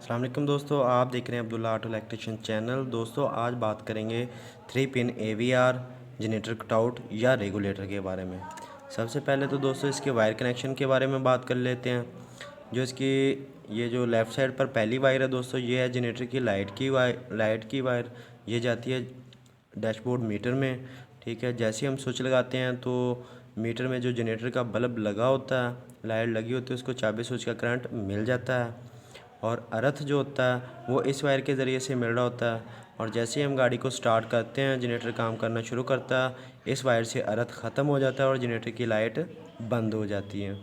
अस्सलाम वालेकुम दोस्तों, आप देख रहे हैं अब्दुल्ला ऑटो इलेक्ट्रिशियन चैनल। दोस्तों आज बात करेंगे 3 पिन AVR जनरेटर कटआउट या रेगुलेटर के बारे में। सबसे पहले तो दोस्तों इसके वायर कनेक्शन के बारे में बात कर लेते हैं। जो इसकी ये जो लेफ़्ट साइड पर पहली वायर है दोस्तों, ये है जनरेटर की लाइट की वायर। ये जाती है डैशबोर्ड मीटर में। ठीक है, जैसे ही हम स्विच लगाते हैं तो मीटर में जो जनरेटर का बल्ब लगा होता है, लाइट लगी होती है, उसको चाबी स्विच का करंट मिल जाता है और अर्थ जो होता है वो इस वायर के ज़रिए से मिल रहा होता है। और जैसे ही हम गाड़ी को स्टार्ट करते हैं, जनरेटर काम करना शुरू करता है, इस वायर से अर्थ ख़त्म हो जाता है और जनरेटर की लाइट बंद हो जाती है।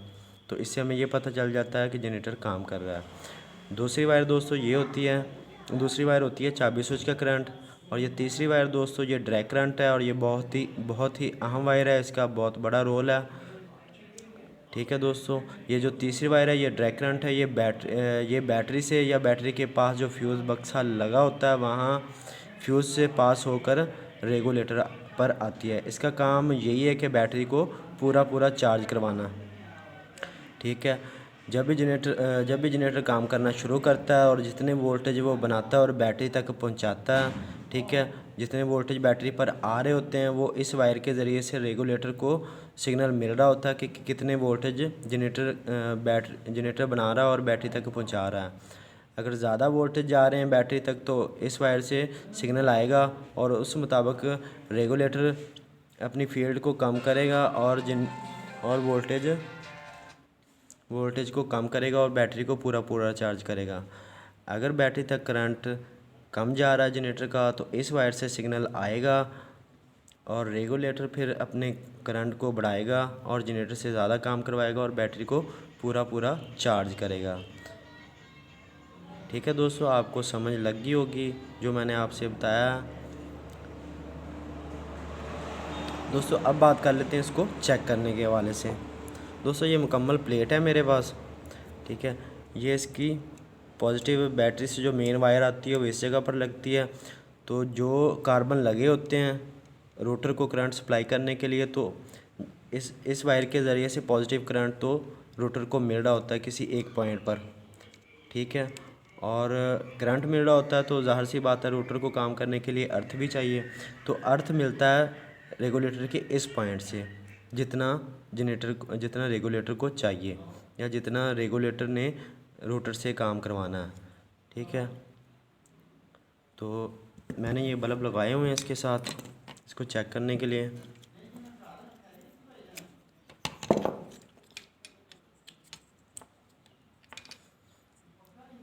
तो इससे हमें ये पता चल जाता है कि जनरेटर काम कर रहा है। दूसरी वायर दोस्तों ये होती है, दूसरी वायर होती है चाबी स्विच का करंट। और ये तीसरी वायर दोस्तों ये ड्रैग करंट है और ये बहुत ही अहम वायर है, इसका बहुत बड़ा रोल है। ठीक है दोस्तों, ये जो तीसरी वायर है ये ड्रैग करंट है। ये बैटरी से या बैटरी के पास जो फ्यूज़ बक्सा लगा होता है वहाँ फ्यूज़ से पास होकर रेगुलेटर पर आती है। इसका काम यही है कि बैटरी को पूरा चार्ज करवाना। ठीक है, जब भी जनरेटर काम करना शुरू करता है और जितने वोल्टेज वो बनाता है और बैटरी तक पहुंचाता है, ठीक है, जितने वोल्टेज बैटरी पर आ रहे होते हैं वो इस वायर के ज़रिए से रेगुलेटर को सिग्नल मिल रहा होता है कि कितने वोल्टेज जनरेटर बना रहा है और बैटरी तक पहुंचा रहा है। अगर ज़्यादा वोल्टेज जा रहे हैं बैटरी तक तो इस वायर से सिग्नल आएगा और उस मुताबिक रेगुलेटर अपनी फील्ड को कम करेगा और वोल्टेज को कम करेगा और बैटरी को पूरा चार्ज करेगा। अगर बैटरी तक करंट कम जा रहा है जनरेटर का तो इस वायर से सिग्नल आएगा और रेगुलेटर फिर अपने करंट को बढ़ाएगा और जनरेटर से ज़्यादा काम करवाएगा और बैटरी को पूरा चार्ज करेगा। ठीक है दोस्तों, आपको समझ लग गई होगी जो मैंने आपसे बताया। दोस्तों अब बात कर लेते हैं इसको चेक करने के हवाले से। दोस्तों ये मुकम्मल प्लेट है मेरे पास। ठीक है, ये इसकी पॉजिटिव बैटरी से जो मेन वायर आती है वो इस जगह पर लगती है। तो जो कार्बन लगे होते हैं रोटर को करंट सप्लाई करने के लिए, तो इस वायर के ज़रिए से पॉजिटिव करंट तो रोटर को मिल रहा होता है किसी एक पॉइंट पर। ठीक है, और करंट मिल रहा होता है तो ज़ाहिर सी बात है रोटर को काम करने के लिए अर्थ भी चाहिए। तो अर्थ मिलता है रेगुलेटर के इस पॉइंट से, जितना रेगुलेटर को चाहिए या जितना रेगुलेटर ने रोटर से काम करवाना है। ठीक है, तो मैंने ये बल्ब लगाए हुए हैं इसके साथ इसको चेक करने के लिए।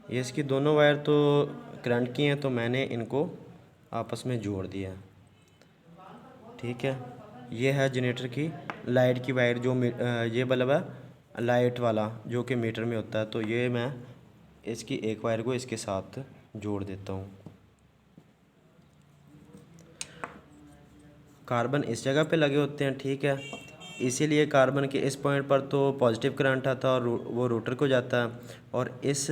ये इसकी दोनों वायर तो करंट की हैं तो मैंने इनको आपस में जोड़ दिया। ठीक है, ये है जनरेटर की लाइट की वायर जो ये बल्ब है लाइट वाला जो कि मीटर में होता है। तो ये मैं इसकी एक वायर को इसके साथ जोड़ देता हूँ। कार्बन इस जगह पे लगे होते हैं। ठीक है, इसीलिए कार्बन के इस पॉइंट पर तो पॉजिटिव करंट आता है और वो रोटर को जाता है और इस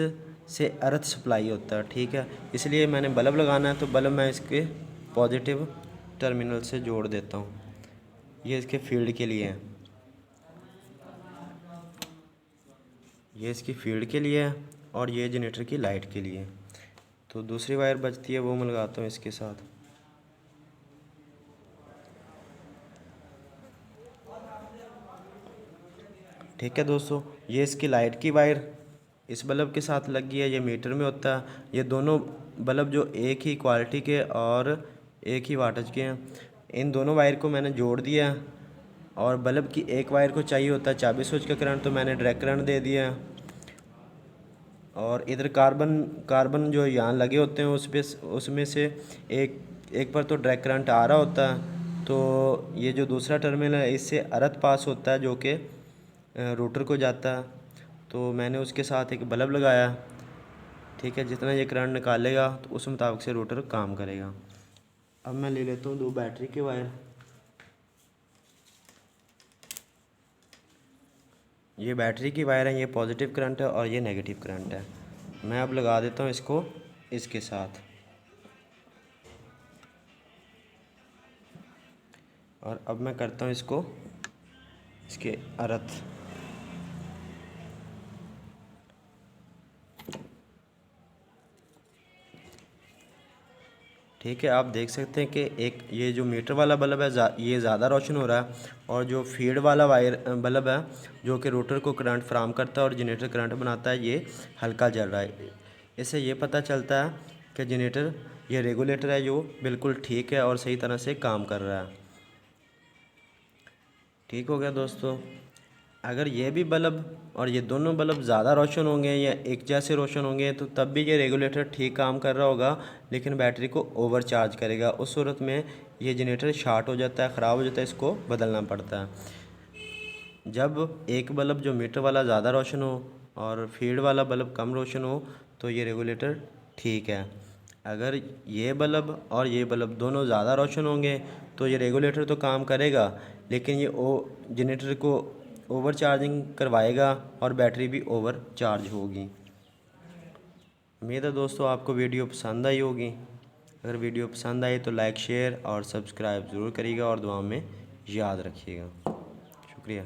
से अर्थ सप्लाई होता है। ठीक है, इसलिए मैंने बल्ब लगाना है तो बल्ब मैं इसके पॉजिटिव टर्मिनल से जोड़ देता हूँ। ये इसके फील्ड के लिए है, ये इसकी फील्ड के लिए है और ये जनरेटर की लाइट के लिए। तो दूसरी वायर बचती है वो मैं लगाता हूँ इसके साथ। ठीक है दोस्तों, ये इसकी लाइट की वायर इस बल्ब के साथ लगी है, ये मीटर में होता है। ये दोनों बल्ब जो एक ही क्वालिटी के और एक ही वाटेज के हैं, इन दोनों वायर को मैंने जोड़ दिया और बल्ब की एक वायर को चाहिए होता है चाबी स्विच का करंट, तो मैंने डायरेक्ट करंट दे दिया। और इधर कार्बन जो यहाँ लगे होते हैं उसमें से एक पर तो डायरेक्ट करंट आ रहा होता है। तो ये जो दूसरा टर्मिनल है इससे अर्थ पास होता है जो कि रोटर को जाता है। तो मैंने उसके साथ एक बल्ब लगाया। ठीक है, जितना ये करंट निकालेगा तो उस मुताबिक से रोटर काम करेगा। अब मैं ले लेता हूँ 2 बैटरी के वायर। ये बैटरी की वायर है, ये पॉजिटिव करंट है और ये नेगेटिव करंट है। मैं अब लगा देता हूँ इसको इसके साथ और अब मैं करता हूँ इसको इसके अर्थ। ठीक है, आप देख सकते हैं कि एक ये जो मीटर वाला बल्ब है ये ज़्यादा रोशन हो रहा है, और जो फीड वाला वायर बल्ब है जो कि रोटर को करंट फराहम करता है और जनरेटर करंट बनाता है, ये हल्का जल रहा है। इससे ये पता चलता है कि जनरेटर ये रेगुलेटर है जो बिल्कुल ठीक है और सही तरह से काम कर रहा है। ठीक हो गया दोस्तों। अगर ये भी बल्ब और ये दोनों बल्ब ज़्यादा रोशन होंगे या एक जैसे रोशन होंगे तो तब भी ये रेगुलेटर ठीक काम कर रहा होगा, लेकिन बैटरी को ओवर चार्ज करेगा। उस सूरत में ये जनरेटर शार्ट हो जाता है, ख़राब हो जाता है, इसको बदलना पड़ता है। जब एक बल्ब जो मीटर वाला ज़्यादा रोशन हो और फीड वाला बल्ब कम रोशन हो तो ये रेगुलेटर ठीक है। अगर ये बल्ब और ये बल्ब दोनों ज़्यादा रोशन होंगे तो ये रेगुलेटर तो काम करेगा, लेकिन ये जनरेटर को ओवर चार्जिंग करवाएगा और बैटरी भी ओवर चार्ज होगी। उम्मीद है दोस्तों आपको वीडियो पसंद आई होगी। अगर वीडियो पसंद आई तो लाइक शेयर और सब्सक्राइब ज़रूर करिएगा और दुआ में याद रखिएगा। शुक्रिया।